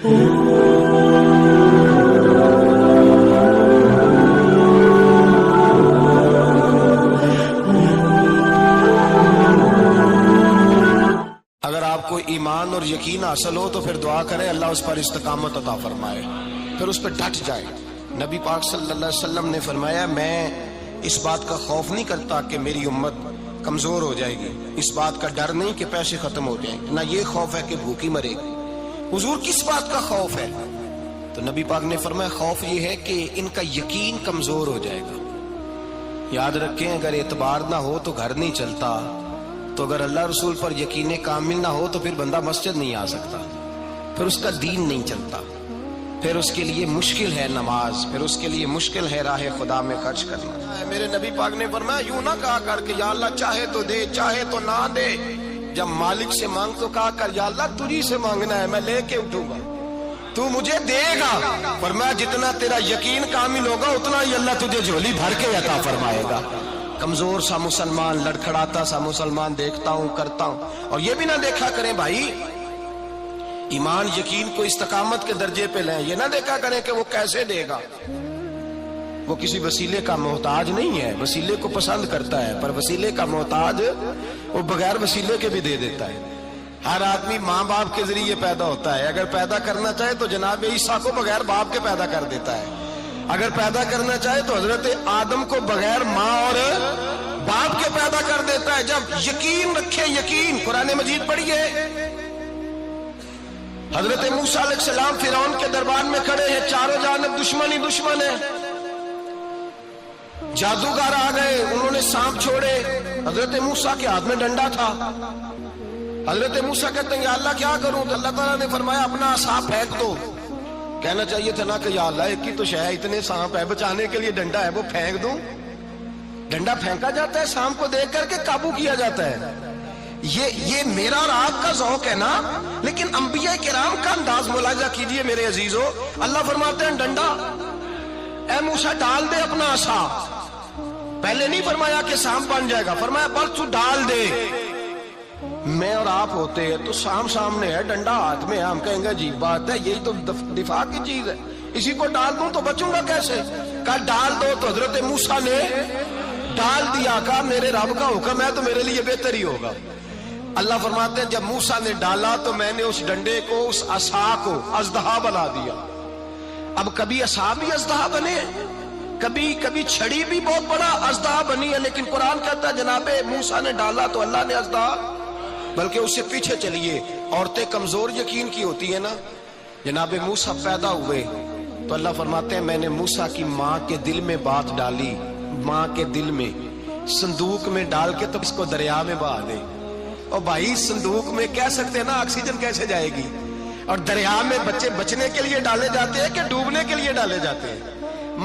اگر آپ کو ایمان اور یقین حاصل ہو تو پھر دعا کریں اللہ اس پر استقامت عطا فرمائے، پھر اس پہ ڈٹ جائے۔ نبی پاک صلی اللہ علیہ وسلم نے فرمایا میں اس بات کا خوف نہیں کرتا کہ میری امت کمزور ہو جائے گی، اس بات کا ڈر نہیں کہ پیسے ختم ہو جائیں گے، نہ یہ خوف ہے کہ بھوکی مرے گی۔ حضور کس بات کا خوف ہے؟ تو نبی پاک نے فرمایا خوف یہ ہے کہ ان کا یقین کمزور ہو جائے گا۔ یاد رکھیں اگر اعتبار نہ ہو تو گھر نہیں چلتا، تو اگر اللہ رسول پر یقین کامل نہ ہو تو پھر بندہ مسجد نہیں آ سکتا، پھر اس کا دین نہیں چلتا، پھر اس کے لیے مشکل ہے نماز، پھر اس کے لیے مشکل ہے راہ خدا میں خرچ کرنا۔ میرے نبی پاک نے فرمایا یوں نہ کہا کر کہ یا اللہ چاہے تو دے چاہے تو نہ دے، جب مالک سے مانگ تو کہا کر یا اللہ تجھی سے مانگنا ہے، میں لے کے اٹھوں گا، تو مجھے دے گا۔ فرمایا جتنا تیرا یقین کامل ہوگا اتنا ہی اللہ تجھے جھولی بھر کے عطا فرمائے گا۔ کمزور سا مسلمان، لڑکھڑاتا سا مسلمان دیکھتا ہوں کرتا ہوں، اور یہ بھی نہ دیکھا کریں بھائی ایمان یقین کو استقامت کے درجے پہ لیں، یہ نہ دیکھا کریں کہ وہ کیسے دے گا، وہ کسی وسیلے کا محتاج نہیں ہے، وسیلے کو پسند کرتا ہے، پر وسیلے کا محتاج وہ بغیر وسیلے کے بھی دے دیتا ہے۔ ہر آدمی ماں باپ کے ذریعے پیدا ہوتا ہے، اگر پیدا کرنا چاہے تو جناب عیسیٰ کو بغیر باپ کے پیدا کر دیتا ہے، اگر پیدا کرنا چاہے تو حضرت آدم کو بغیر ماں اور باپ کے پیدا کر دیتا ہے۔ جب یقین رکھے، یقین قرآن مجید پڑھیے، حضرت موسیٰ علیہ السلام فرعون کے دربار میں کھڑے ہیں، چاروں جانب دشمن ہی دشمن ہے، جادوگر آ گئے، انہوں نے سانپ چھوڑے، حضرت موسیٰ کے ہاتھ میں ڈنڈا تھا، حضرت موسیٰ کہتے ہیں یا اللہ کیا کروں؟ تو اللہ تعالیٰ نے فرمایا اپنا عصا پھینک دو۔ کہنا چاہیے تھا نا کہ یا اللہ ایک ہی تو شے ہے، اتنے سانپ ہے، بچانے کے لیے ڈنڈا ہے وہ پھینک دوں؟ ڈنڈا پھینکا جاتا ہے، سانپ کو دیکھ کر کے قابو کیا جاتا ہے۔ یہ میرا اور آپ کا ذوق ہے نا، لیکن انبیاء کرام کا انداز ملاحظہ کیجئے میرے عزیزو۔ اللہ فرماتے ہیں ڈنڈا، اے موسیٰ ڈال دے اپنا عصا، پہلے نہیں فرمایا کہ سانپ بن جائے گا، فرمایا بس تو ڈال دے۔ میں اور آپ ہوتے ہیں تو سام سامنے ہے، ڈنڈا ہاتھ میں ہے، ہم کہیں گے عجیب بات ہے، یہی تو دفاع کی چیز ہے، اسی کو ڈال دوں تو بچوں گا کیسے؟ کہا ڈال دو، تو حضرت موسیٰ نے ڈال دیا، کہا میرے رب کا حکم ہے تو میرے لیے بہتر ہی ہوگا۔ اللہ فرماتے ہیں جب موسیٰ نے ڈالا تو میں نے اس ڈنڈے کو، اس عصا کو اژدہا بنا دیا۔ اب کبھی عصا بھی اژدہا بنے، کبھی چھڑی بھی بہت بڑا اژدہا بنی ہے، لیکن قرآن کہتا ہے جناب موسیٰ نے ڈالا تو اللہ نے اژدہا، بلکہ اس سے پیچھے چلیے، عورتیں کمزور یقین کی ہوتی ہیں نا، جناب موسیٰ پیدا ہوئے تو اللہ فرماتے ہیں میں نے موسیٰ کی ماں کے دل میں بات ڈالی، ماں کے دل میں صندوق میں ڈال کے تو اس کو دریا میں بہا دے۔ اور بھائی صندوق میں کہہ سکتے ہیں نا آکسیجن کیسے جائے گی، اور دریا میں بچے بچنے کے لیے ڈالے جاتے ہیں کہ ڈوبنے کے لیے ڈالے جاتے ہیں؟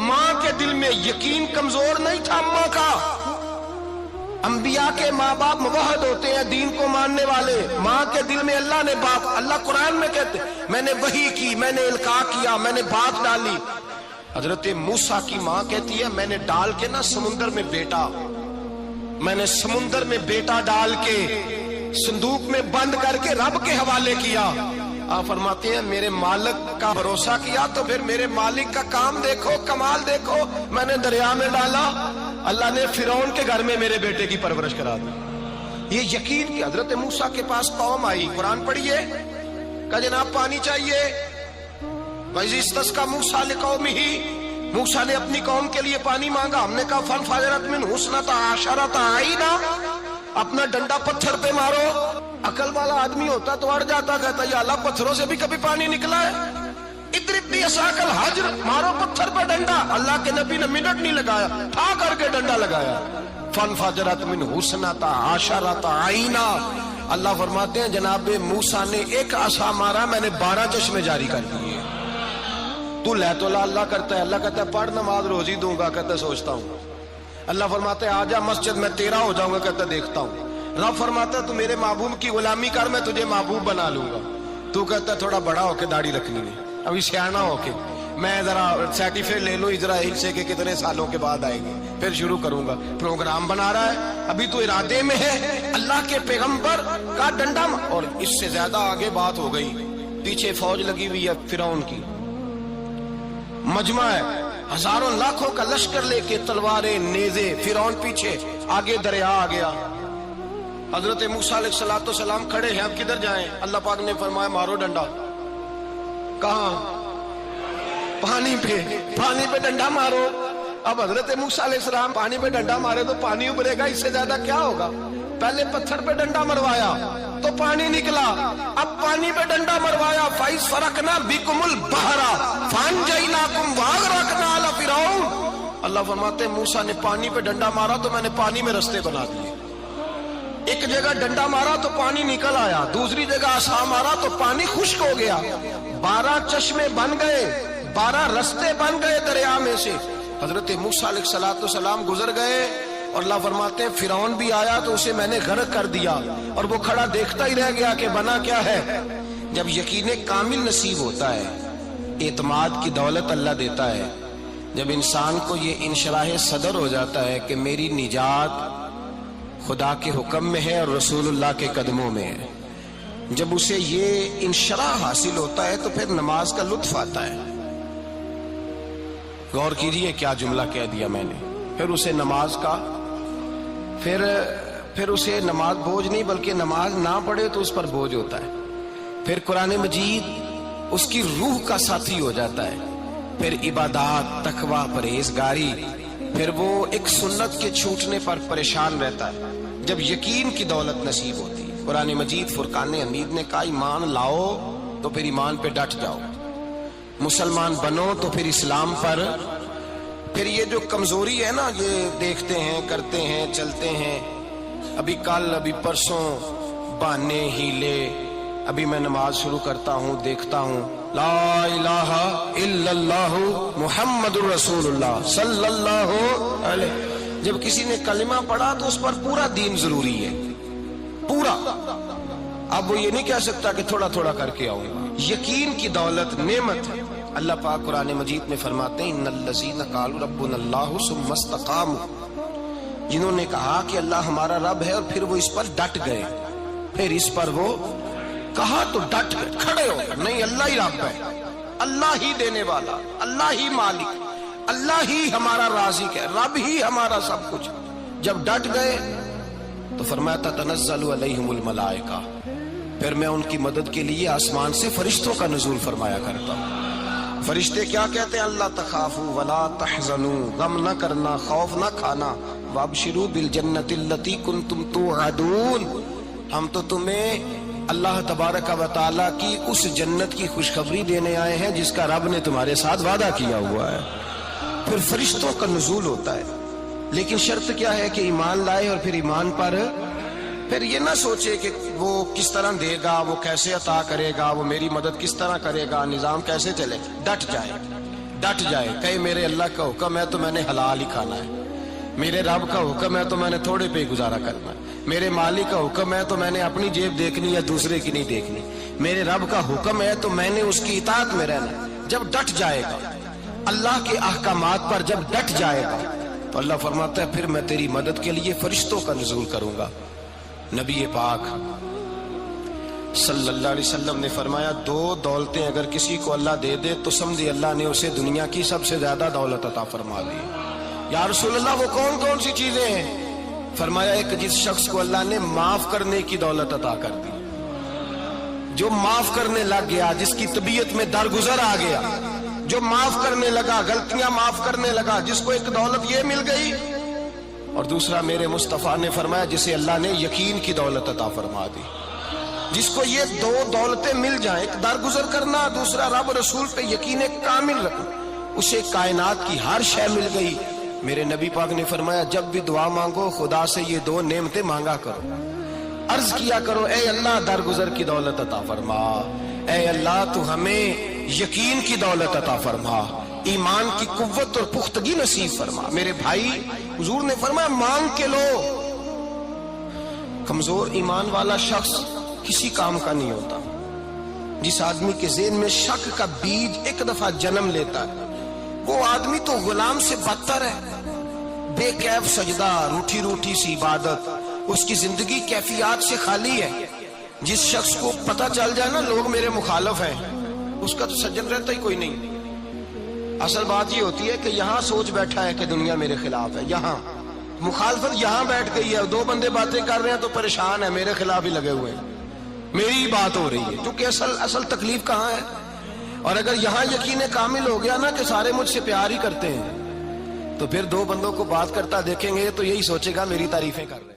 ماں کے دل میں یقین کمزور نہیں تھا ماں کا۔ انبیاء کے ماں باپ موحد ہوتے ہیں، دین کو ماننے والے، ماں کے دل میں اللہ نے بات، اللہ قرآن میں کہتے میں نے وحی کی، میں نے القاء کیا، میں نے بات ڈالی۔ حضرت موسیٰ کی ماں کہتی ہے میں نے ڈال کے نا سمندر میں بیٹا، میں نے سمندر میں بیٹا ڈال کے صندوق میں بند کر کے رب کے حوالے کیا۔ آپ فرماتے ہیں میرے مالک کا بھروسہ کیا تو پھر میرے مالک کا کام دیکھو، کمال دیکھو، میں نے دریا میں ڈالا، اللہ نے فرعون کے گھر میں میرے بیٹے کی پرورش کرا دی۔ یہ یقین کہ حضرت موسیٰ کے پاس قوم آئی، قرآن پڑھیے، کہا جناب پانی چاہیے، وَإِذِ اسْتَسْقَىٰ مُوسَىٰ لِقَوْمِهِ، موسیٰ نے اپنی قوم کے لیے پانی مانگا، ہم نے کہا فَانْفَجَرَتْ مِنْهُ اثْنَتَا عَشَرَةَ عَيْنًا، اپنا ڈنڈا پتھر پہ مارو۔ عقل والا آدمی ہوتا تو اڑ جاتا، کہتا یا اللہ پتھروں سے بھی کبھی پانی نکلا ہے؟ اضرب بعصاک الحجر، مارو پتھر پہ ڈنڈا۔ اللہ کے نبی نے منٹ نہیں لگایا، ٹھا کر کے ڈنڈا لگایا، فَانْفَجَرَتْ مِنْهُ اثْنَتَا عَشَرَةَ عَيْنًا۔ اللہ فرماتے ہیں جناب موسیٰ نے ایک عصا مارا، میں نے 12 چشمے جاری کر دیے۔ تو لے تو اللہ کرتا ہے، اللہ کہتا ہے پڑھ نماز روزی دوں گا، کہتا ہے سوچتا ہوں۔ اللہ فرماتا ہے آجا مسجد میں تیرا ہو جاؤں گا، کہتا ہے دیکھتا ہوں۔ رب فرماتا ہے تو میرے محبوب کی غلامی کر، میں تجھے محبوب بنا لوں گا۔ تو کہتا ہے تھوڑا بڑا ہو کے داڑھی رکھنی ہے، ابھی سیانا ہو کے، میں ذرا سرٹیفکیٹ لے لو اسرائیل سے کہ کتنے سالوں کے بعد آئے گی، پھر شروع کروں گا۔ پروگرام بنا رہا ہے، ابھی تو ارادے میں ہے۔ اللہ کے پیغمبر کا ڈنڈا، اور اس سے زیادہ آگے بات ہو گئی، پیچھے فوج لگی ہوئی ہے فرعون کی، مجمع ہے، ہزاروں لاکھوں کا لشکر لے کے، تلواریں نیزے، فرعون پیچھے، آگے دریا آ گیا۔ حضرت موسیٰ علیہ السلام کھڑے ہیں، اب کدھر جائیں؟ اللہ پاک نے فرمایا مارو ڈنڈا۔ کہاں؟ پانی پہ ڈنڈا مارو۔ اب حضرت موسیٰ علیہ السلام پانی پہ ڈنڈا مارے تو پانی ابھرے گا، اس سے زیادہ کیا ہوگا؟ پہلے پتھر پہ ڈنڈا مروایا تو پانی نکلا، اب پانی پہ ڈنڈا مروایا، فَإِذْ فَرَقْنَا بِكُمُ الْبَحْرَ فَأَنْجَيْنَاكُمْ وَأَغْرَقْنَا آلَ فِرْعَوْنَ۔ اللہ فرماتے ہیں موسیٰ نے پانی پہ ڈنڈا مارا تو میں نے پانی میں رستے بنا دیے۔ ایک جگہ ڈنڈا مارا تو پانی نکل آیا، دوسری جگہ عصا مارا تو پانی خشک ہو گیا، 12 چشمے بن گئے، 12 رستے بن گئے دریا میں سے۔ حضرت موسیٰ علیہ السلام گزر گئے اور اللہ فرماتے ہیں فرعون بھی آیا تو اسے میں نے غرق کر دیا، اور وہ کھڑا دیکھتا ہی رہ گیا کہ بنا کیا ہے۔ جب یقین کامل نصیب ہوتا ہے، اعتماد کی دولت اللہ دیتا ہے، جب انسان کو یہ انشراح صدر ہو جاتا ہے کہ میری نجات خدا کے حکم میں ہے اور رسول اللہ کے قدموں میں ہے، جب اسے یہ انشراح حاصل ہوتا ہے تو پھر نماز کا لطف آتا ہے۔ غور کیجئے کیا جملہ کہہ دیا میں نے، پھر اسے نماز کا پھر اسے نماز بوجھ نہیں بلکہ نماز نہ پڑھے تو اس پر بوجھ ہوتا ہے، پھر قرآن مجید اس کی روح کا ساتھی ہو جاتا ہے، پھر عبادات، تقوی، پرہیزگاری، پھر وہ ایک سنت کے چھوٹنے پر پریشان رہتا ہے جب یقین کی دولت نصیب ہوتی ہے۔ قرآن مجید فرقان حمید نے کہا ایمان لاؤ تو پھر ایمان پہ ڈٹ جاؤ، مسلمان بنو تو پھر اسلام پر۔ پھر یہ جو کمزوری ہے نا، یہ دیکھتے ہیں، کرتے ہیں، چلتے ہیں، ابھی کل ابھی پرسوں بہانے ہیلے، ابھی میں نماز شروع کرتا ہوں، دیکھتا ہوں لا الہ الا اللہ محمد الرسول اللہ صلی اللہ علیہ۔ جب کسی نے کلمہ پڑھا تو اس پر پورا دین ضروری ہے، پورا۔ اب وہ یہ نہیں کہہ سکتا کہ تھوڑا تھوڑا کر کے آؤں گا۔ یقین کی دولت نعمت ہے۔ اللہ پاک قرآن مجید میں فرماتے ہیں ان الذین قالوا ربنا اللہ ثم استقاموا، جنہوں نے کہا کہ اللہ ہمارا رب ہے اور پھر وہ اس پر ڈٹ گئے، پھر اس پر وہ کہا تو ڈٹ گئے، کھڑے ہو گئے، نہیں اللہ ہی رب ہے، اللہ ہی دینے والا، اللہ ہی مالک، اللہ ہی ہمارا رازق ہے، رب ہی ہمارا سب کچھ۔ جب ڈٹ گئے تو فرمایا تتنزل علیہم الملائکہ، پھر میں ان کی مدد کے لیے آسمان سے فرشتوں کا نزول فرمایا کرتا ہوں۔ فرشتے کیا کہتے ہیں؟ اللہ تخافوا ولا تحزنوا، غم نہ کرنا، خوف نہ کھانا، وابشروا بالجنۃ التي كنتم توعدون، ہم تو تمہیں اللہ تبارک و تعالیٰ کی اس جنت کی خوشخبری دینے آئے ہیں جس کا رب نے تمہارے ساتھ وعدہ کیا ہوا ہے۔ پھر فرشتوں کا نزول ہوتا ہے، لیکن شرط کیا ہے کہ ایمان لائے، اور پھر ایمان پر پھر یہ نہ سوچے کہ وہ کس طرح دے گا، وہ کیسے عطا کرے گا، وہ میری مدد کس طرح کرے گا، نظام کیسے چلے، ڈٹ جائے، کہے میرے اللہ کا حکم ہے تو میں نے حلال ہی کھانا ہے، میرے رب کا حکم ہے تو میں نے تھوڑے پہ گزارا کرنا ہے، میرے مالک کا حکم ہے تو میں نے اپنی جیب دیکھنی ہے، دوسرے کی نہیں دیکھنی، میرے رب کا حکم ہے تو میں نے اس کی اطاعت میں رہنا۔ جب ڈٹ جائے گا اللہ کے احکامات پر، جب ڈٹ جائے گا تو اللہ فرماتا ہے پھر میں تیری مدد کے لیے فرشتوں کا نزول کروں گا۔ نبی پاک صلی اللہ علیہ وسلم نے فرمایا 2 دولتیں اگر کسی کو اللہ دے دے تو سمجھے اللہ نے اسے دنیا کی سب سے زیادہ دولت عطا فرما دی۔ یا رسول اللہ وہ کون کون سی چیزیں ہیں؟ فرمایا ایک جس شخص کو اللہ نے معاف کرنے کی دولت عطا کر دی، جو معاف کرنے لگ گیا، جس کی طبیعت میں درگزر آ گیا، جو معاف کرنے لگا، غلطیاں معاف کرنے لگا، جس کو ایک دولت یہ مل گئی۔ اور دوسرا میرے مصطفیٰ نے فرمایا جسے اللہ نے یقین کی دولت عطا فرما دی، جس کو یہ 2 دولتیں مل جائیں، ایک درگزر کرنا، دوسرا رب رسول پہ یقین کامل رکھنا، اسے کائنات کی ہر شے مل گئی۔ میرے نبی پاک نے فرمایا جب بھی دعا مانگو خدا سے یہ 2 نعمتیں مانگا کرو، عرض کیا کرو اے اللہ درگزر کی دولت عطا فرما، اے اللہ تو ہمیں یقین کی دولت عطا فرما، ایمان کی قوت اور پختگی نصیب فرما۔ میرے بھائی حضور نے فرمایا مانگ کے لو۔ کمزور ایمان والا شخص کسی کام کا نہیں ہوتا۔ جس آدمی کے ذہن میں شک کا بیج ایک دفعہ جنم لیتا ہے وہ آدمی تو غلام سے بدتر ہے۔ بے کیف سجدہ، روٹھی روٹھی سی عبادت، اس کی زندگی کیفیات سے خالی ہے۔ جس شخص کو پتہ چل جائے نا لوگ میرے مخالف ہیں، اس کا تو سجن رہتا ہی کوئی نہیں۔ اصل بات یہ ہوتی ہے کہ یہاں سوچ بیٹھا ہے کہ دنیا میرے خلاف ہے، یہاں مخالفت یہاں بیٹھ گئی ہے، دو بندے باتیں کر رہے ہیں تو پریشان ہے، میرے خلاف ہی لگے ہوئے ہیں، میری ہی بات ہو رہی ہے، کیونکہ اصل تکلیف کہاں ہے؟ اور اگر یہاں یقین کامل ہو گیا نا کہ سارے مجھ سے پیار ہی کرتے ہیں، تو پھر دو بندوں کو بات کرتا دیکھیں گے تو یہی سوچے گا میری تعریفیں کر رہے ہیں۔